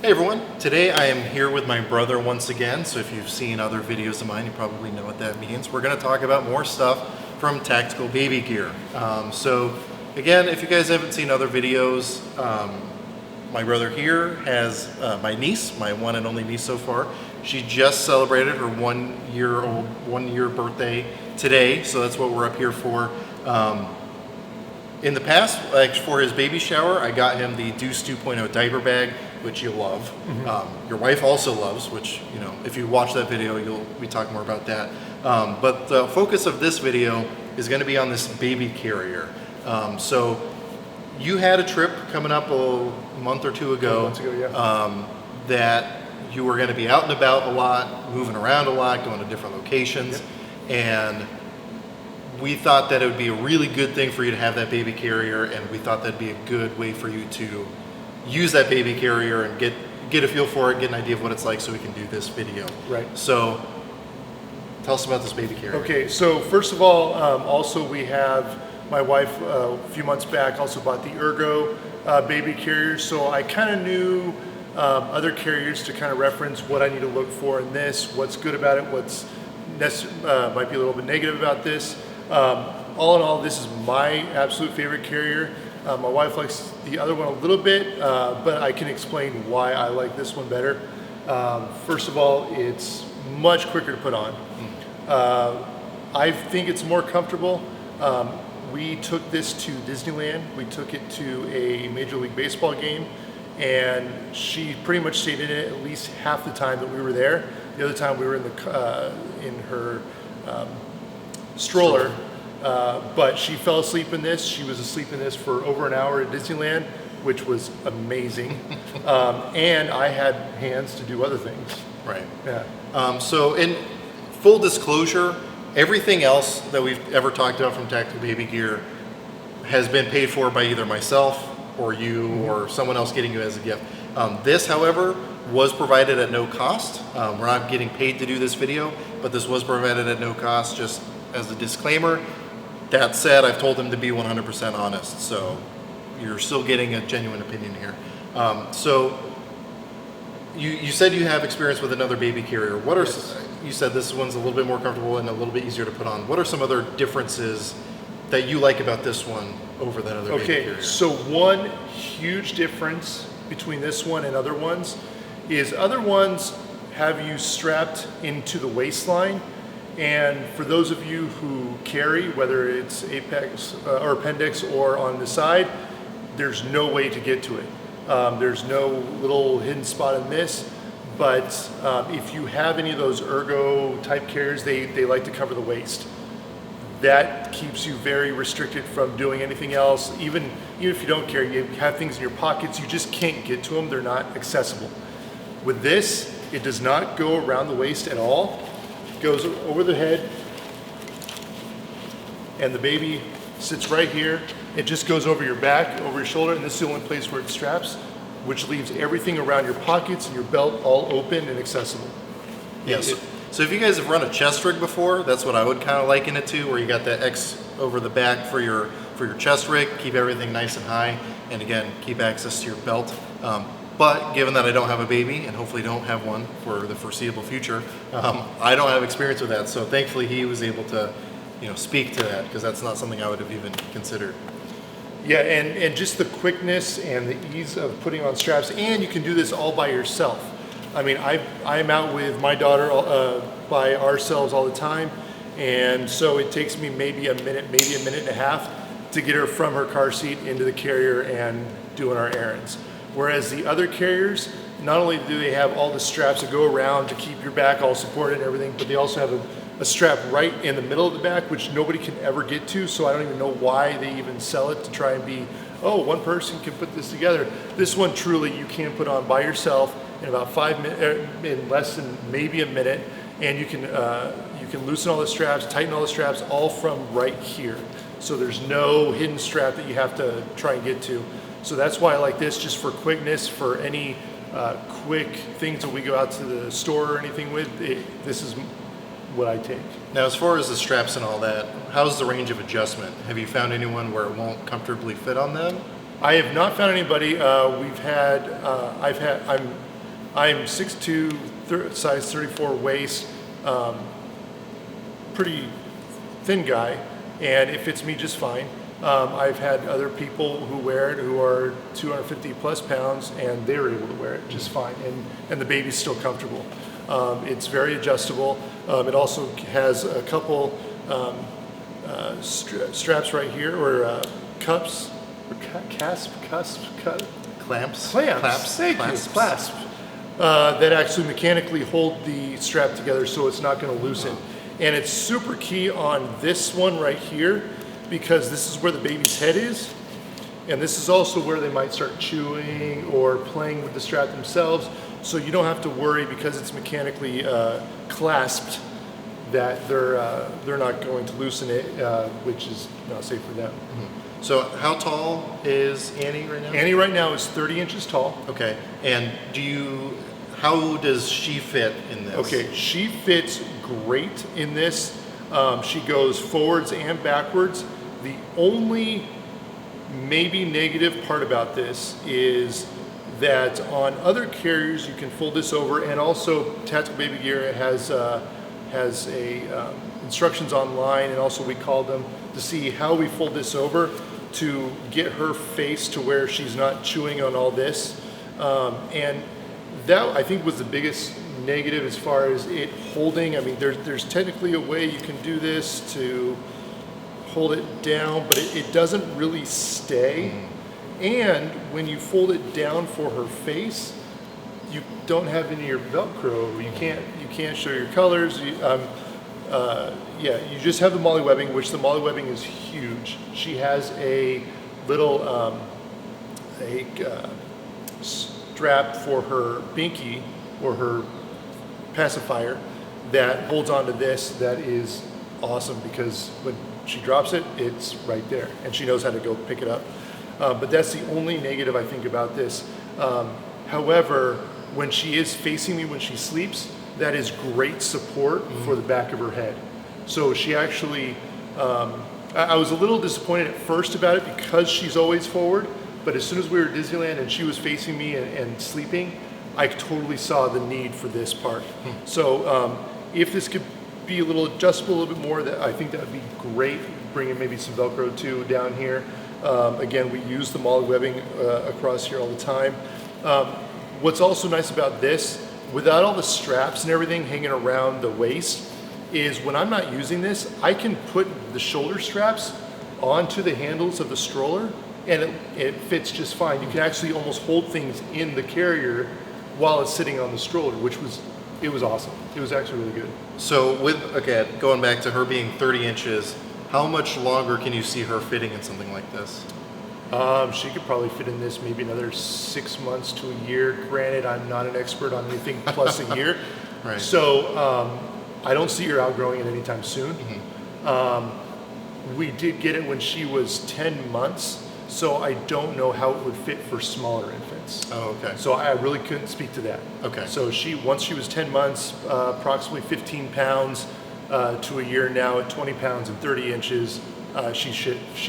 Hey everyone, today I am here with my brother once again, so if you've seen other videos of mine, you probably know what that means. We're going to talk about more stuff from Tactical Baby Gear. So again, if you guys haven't seen other videos, my brother here has my niece, my one and only niece so far. She just celebrated her 1 year birthday today, so that's what we're up here for. In the past, like for his baby shower, I got him the Deuce 2.0 diaper bag, which you'll love. Your wife also loves, which, you know, if you watch that video, we talk more about that. But the focus of this video is going to be on this baby carrier. So you had a trip coming up a month or two ago, that you were going to be out and about a lot, moving around a lot, going to different locations, and we thought that it would be a really good thing for you to have that baby carrier, and we thought that'd be a good way for you to use that baby carrier and get a feel for it, get an idea of what it's like, so we can do this video. Right. So tell us about this baby carrier. Okay, so first of all, also we have, my wife a few months back also bought the Ergo baby carrier, so I kind of knew other carriers to kind of reference what I need to look for in this, what's good about it, what's might be a little bit negative about this. All in all, this is my absolute favorite carrier. My wife likes the other one a little bit, but I can explain why I like this one better. First of all, it's much quicker to put on. I think it's more comfortable. We took this to Disneyland. We took it to a Major League Baseball game, and she pretty much stayed in it at least half the time that we were there. The other time we were in her stroller. But she fell asleep in this. She was asleep in this for over an hour at Disneyland, which was amazing. And I had hands to do other things. Right. Yeah. So in full disclosure, everything else that we've ever talked about from Tactical Baby Gear has been paid for by either myself or you or someone else getting you as a gift. This, however, was provided at no cost. We're not getting paid to do this video, but this was provided at no cost, just as a disclaimer. That said, I've told them to be 100% honest, so you're still getting a genuine opinion here. So you said you have experience with another baby carrier. What are you said this one's a little bit more comfortable and a little bit easier to put on. What are some other differences that you like about this one over that other baby carrier? Okay, so one huge difference between this one and other ones is other ones have you strapped into the waistline. And for those of you who carry, whether it's apex or appendix or on the side, there's no way to get to it. There's no little hidden spot in this, but if you have any of those Ergo type carriers, they like to cover the waist. That keeps you very restricted from doing anything else. Even if you don't carry, you have things in your pockets, you just can't get to them. They're not accessible. With this, it does not go around the waist at all. Goes over the head, and the baby sits right here. It just goes over your back, over your shoulder, and this is the only place where it straps, which leaves everything around your pockets and your belt all open and accessible. Yes. So if you guys have run a chest rig before, that's what I would kind of liken it to, where you got that X over the back for your chest rig, keep everything nice and high, and again, keep access to your belt. But given that I don't have a baby, and hopefully don't have one for the foreseeable future, I don't have experience with that. So thankfully he was able to, speak to that, because that's not something I would have even considered. Yeah, and just the quickness and the ease of putting on straps, and you can do this all by yourself. I mean, I'm out with my daughter by ourselves all the time, and so it takes me maybe a minute and a half to get her from her car seat into the carrier and doing our errands. Whereas the other carriers, not only do they have all the straps that go around to keep your back all supported and everything, but they also have a strap right in the middle of the back, which nobody can ever get to, so I don't even know why they even sell it, to try and be, oh, one person can put this together. This one truly you can put on by yourself in about 5 minutes, in less than maybe a minute, and you can loosen all the straps, tighten all the straps, all from right here. So there's no hidden strap that you have to try and get to. So that's why I like this, just for quickness, for any quick things that we go out to the store or anything with. This is what I take. Now, as far as the straps and all that, how's the range of adjustment? Have you found anyone where it won't comfortably fit on them? I have not found anybody. I'm I'm 6'2", size 34 waist, pretty thin guy, and it fits me just fine. I've had other people who wear it who are 250 plus pounds, and they're able to wear it just fine, and the baby's still comfortable. It's very adjustable. It also has a couple straps right here, or cups, or Clamps. clasps, that actually mechanically hold the strap together so it's not going to loosen. And it's super key on this one right here, because this is where the baby's head is, and this is also where they might start chewing or playing with the strap themselves. So you don't have to worry, because it's mechanically clasped, that they're not going to loosen it, which is not safe for them. So how tall is Annie right now? Annie right now is 30 inches tall. Okay, and how does she fit in this? Okay, she fits great in this. She goes forwards and backwards. The only maybe negative part about this is that on other carriers you can fold this over, and also Tactical Baby Gear has instructions online, and also we called them to see how we fold this over to get her face to where she's not chewing on all this. And that, I think, was the biggest negative as far as it holding. I mean, there's technically a way you can do this to hold it down, but it doesn't really stay. And when you fold it down for her face, you don't have any of your Velcro. You can't show your colors. You just have the molly webbing, which the molly webbing is huge. She has a little strap for her binky, or her pacifier, that holds onto this. That is awesome, because when she drops it, it's right there, and she knows how to go pick it up. But that's the only negative I think about this. However, when she is facing me when she sleeps, that is great support for the back of her head. So she actually, I was a little disappointed at first about it, because she's always forward, but as soon as we were at Disneyland and she was facing me and sleeping, I totally saw the need for this part. So if this could be a little adjustable, a little bit more, I think that would be great. Bringing maybe some Velcro too down here. Again, we use the molly webbing across here all the time. What's also nice about this, without all the straps and everything hanging around the waist, is when I'm not using this, I can put the shoulder straps onto the handles of the stroller, and it fits just fine. You can actually almost hold things in the carrier while it's sitting on the stroller, it was awesome. It was actually really good. So going back to her being 30 inches, how much longer can you see her fitting in something like this? She could probably fit in this maybe another 6 months to a year. Granted, I'm not an expert on anything plus a year. Right. So I don't see her outgrowing it anytime soon. We did get it when she was 10 months, so I don't know how it would fit for smaller infants. Oh, okay. So I really couldn't speak to that. Okay. So once she was 10 months, approximately 15 pounds to a year now at 20 pounds and 30 inches, she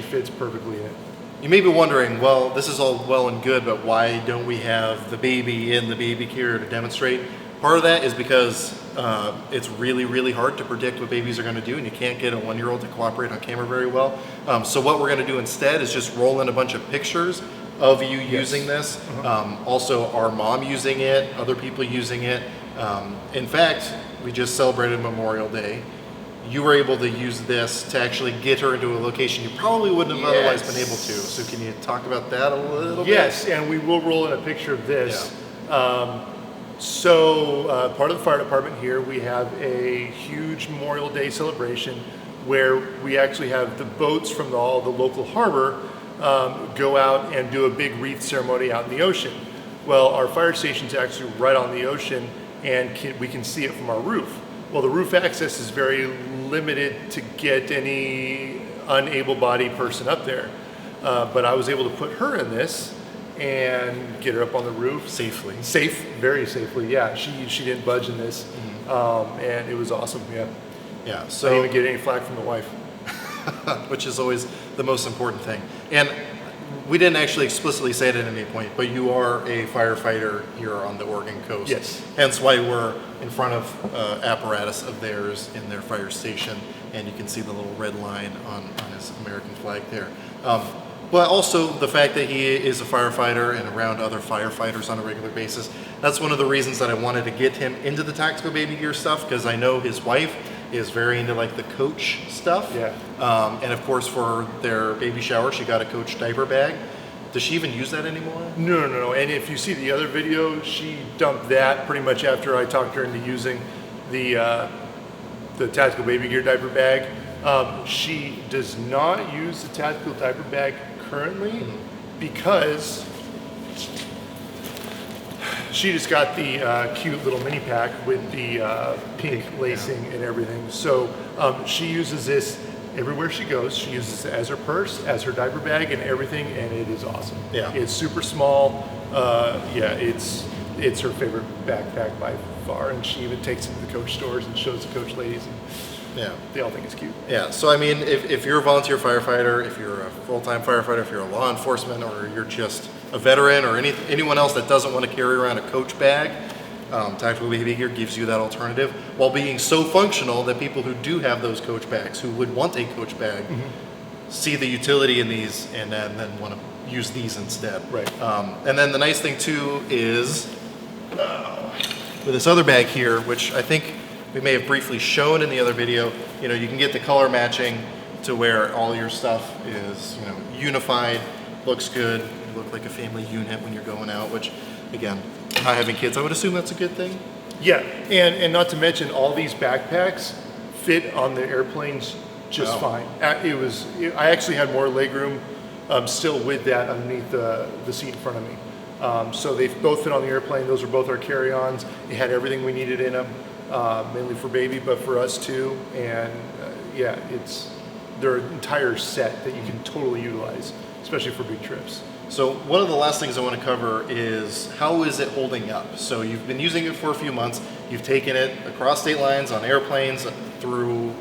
fits perfectly in it. You may be wondering, well, this is all well and good, but why don't we have the baby in the baby carrier to demonstrate? Part of that is because it's really, really hard to predict what babies are going to do, and you can't get a 1-year-old to cooperate on camera very well. So what we're going to do instead is just roll in a bunch of pictures of you using this. Also our mom using it, other people using it. In fact, we just celebrated Memorial Day. You were able to use this to actually get her into a location you probably wouldn't have otherwise been able to. So can you talk about that a little bit? Yes, and we will roll in a picture of this. Yeah. Part of the fire department here, we have a huge Memorial Day celebration where we actually have the boats from all the local harbor go out and do a big wreath ceremony out in the ocean. Well, our fire station's actually right on the ocean, and we can see it from our roof. Well, the roof access is very limited to get any unable-bodied person up there. But I was able to put her in this and get her up on the roof. Safely. Very safely, yeah. She didn't budge in this, and it was awesome, yeah. Yeah, so I didn't even get any flack from the wife. which is always the most important thing. And we didn't actually explicitly say it at any point, but you are a firefighter here on the Oregon coast. Yes. Hence why we're in front of apparatus of theirs in their fire station, and you can see the little red line on his American flag there. But also the fact that he is a firefighter and around other firefighters on a regular basis. That's one of the reasons that I wanted to get him into the tactical baby gear stuff, because I know his wife is very into like the Coach stuff. Yeah. And of course for their baby shower, she got a Coach diaper bag. Does she even use that anymore? No. And if you see the other video, she dumped that pretty much after I talked her into using the tactical baby gear diaper bag. She does not use the tactical diaper bag currently because she just got the cute little mini pack with the pink lacing and everything. So she uses this everywhere she goes. She uses it as her purse, as her diaper bag, and everything, and it is awesome. Yeah. It's super small. It's her favorite backpack by far, and she even takes it to the Coach stores and shows the Coach ladies. And Yeah. they all think it's cute. Yeah, so I mean, if you're a volunteer firefighter, if you're a full-time firefighter, if you're a law enforcement, or you're just a veteran, or anyone else that doesn't want to carry around a Coach bag, Tactical Baby Gear gives you that alternative, while being so functional that people who do have those Coach bags, who would want a Coach bag, see the utility in these and then want to use these instead. Right. And then the nice thing too is with this other bag here, which I think we may have briefly shown in the other video, you can get the color matching to where all your stuff is, unified, looks good, you look like a family unit when you're going out, which again, not having kids, I would assume that's a good thing. Yeah, and not to mention all these backpacks fit on the airplanes just fine. I actually had more legroom still with that underneath the seat in front of me. So they both fit on the airplane. Those are both our carry-ons. It had everything we needed in them, mainly for baby, but for us too. And they're an entire set that you can totally utilize, especially for big trips. So one of the last things I want to cover is how is it holding up? So you've been using it for a few months. You've taken it across state lines, on airplanes, through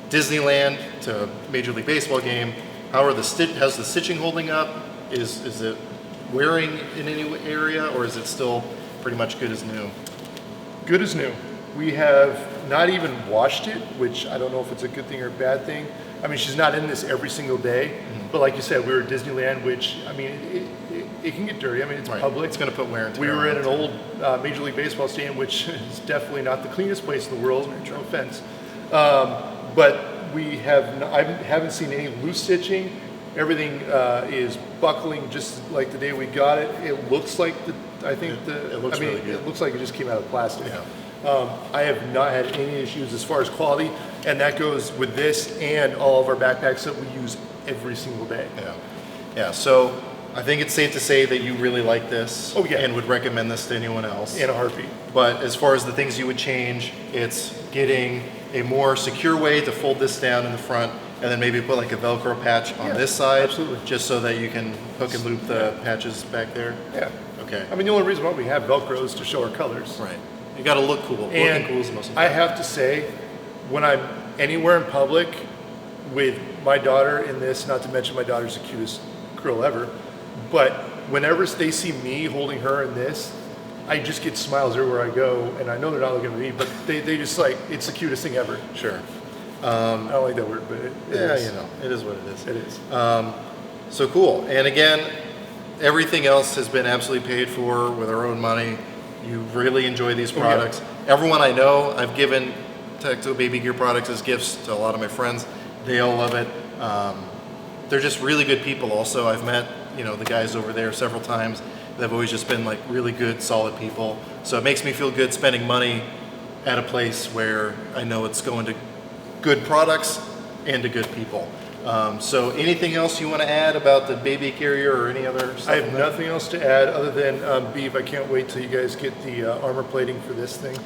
Disneyland to Major League Baseball game. How's the stitching holding up? Is it wearing in any area, or is it still pretty much good as new? Good as new. We have not even washed it, which I don't know if it's a good thing or a bad thing. I mean, she's not in this every single day, but like you said, we were at Disneyland, which, I mean, it can get dirty. I mean, it's public. It's going to put wear and tear. We were at an old Major League Baseball stadium, which is definitely not the cleanest place in the world, no offense. But I haven't seen any loose stitching. Everything is buckling just like the day we got it. It looks like it looks really good. It looks like it just came out of plastic. Yeah. I have not had any issues as far as quality, and that goes with this and all of our backpacks that we use every single day. Yeah. So I think it's safe to say that you really like this and would recommend this to anyone else. In a heartbeat. But as far as the things you would change, it's getting a more secure way to fold this down in the front, and then maybe put like a Velcro patch on this side, absolutely, just so that you can hook and loop the patches back there. Yeah. Okay. I mean, the only reason why we have Velcro is to show our colors. Right. You got to look cool. And looking cool is the most important. I have to say, when I'm anywhere in public with my daughter in this, not to mention my daughter's the cutest girl ever, but whenever they see me holding her in this, I just get smiles everywhere I go, and I know they're not looking at me, but they just like, it's the cutest thing ever. Sure. I don't like that word, but it is. It is what it is. It is. So cool. And again, everything else has been absolutely paid for with our own money. You really enjoy these products. Everyone I know, I've given Tactical Baby Gear products as gifts to a lot of my friends. They all love it. They're just really good people also. I've met, the guys over there several times. They've always just been like really good, solid people. So it makes me feel good spending money at a place where I know it's going to good products and to good people. So anything else you want to add about the baby carrier or any other stuff? I have nothing else to add other than, Beef, I can't wait till you guys get the armor plating for this thing.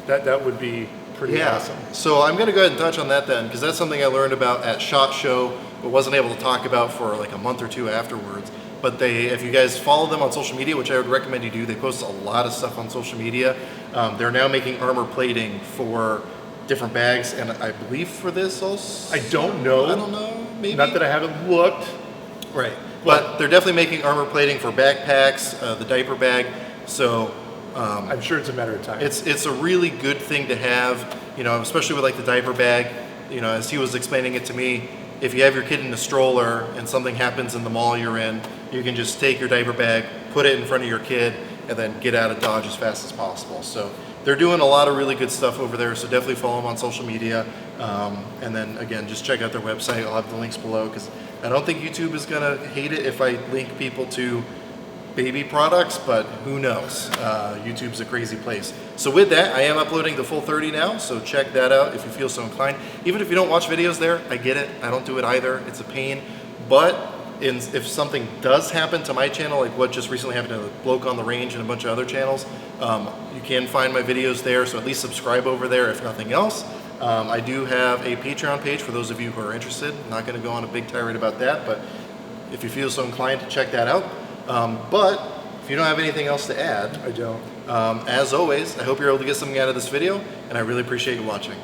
That would be pretty awesome. So I'm going to go ahead and touch on that then, because that's something I learned about at SHOT Show, but wasn't able to talk about for like a month or two afterwards. But if you guys follow them on social media, which I would recommend you do, they post a lot of stuff on social media. They're now making armor plating for different bags, and I believe for this also. I don't know. Maybe. Not that I haven't looked. Right. But they're definitely making armor plating for backpacks, the diaper bag. So I'm sure it's a matter of time. it's a really good thing to have, you know, especially with like the diaper bag. You know, as he was explaining it to me, if you have your kid in a stroller and something happens in the mall you're in, you can just take your diaper bag, put it in front of your kid, and then get out of Dodge as fast as possible. So they're doing a lot of really good stuff over there, so definitely follow them on social media. And then again, just check out their website. I'll have the links below, because I don't think YouTube is gonna hate it if I link people to baby products, but who knows? YouTube's a crazy place. So with that, I am uploading the full 30 now, so check that out if you feel so inclined. Even if you don't watch videos there, I get it. I don't do it either. It's a pain. But if something does happen to my channel, like what just recently happened to the Bloke on the Range and a bunch of other channels, you can find my videos there, so at least subscribe over there if nothing else. I do have a Patreon page for those of you who are interested. I'm not going to go on a big tirade about that, but if you feel so inclined to check that out. But if you don't have anything else to add, I don't. As always, I hope you're able to get something out of this video, and I really appreciate you watching.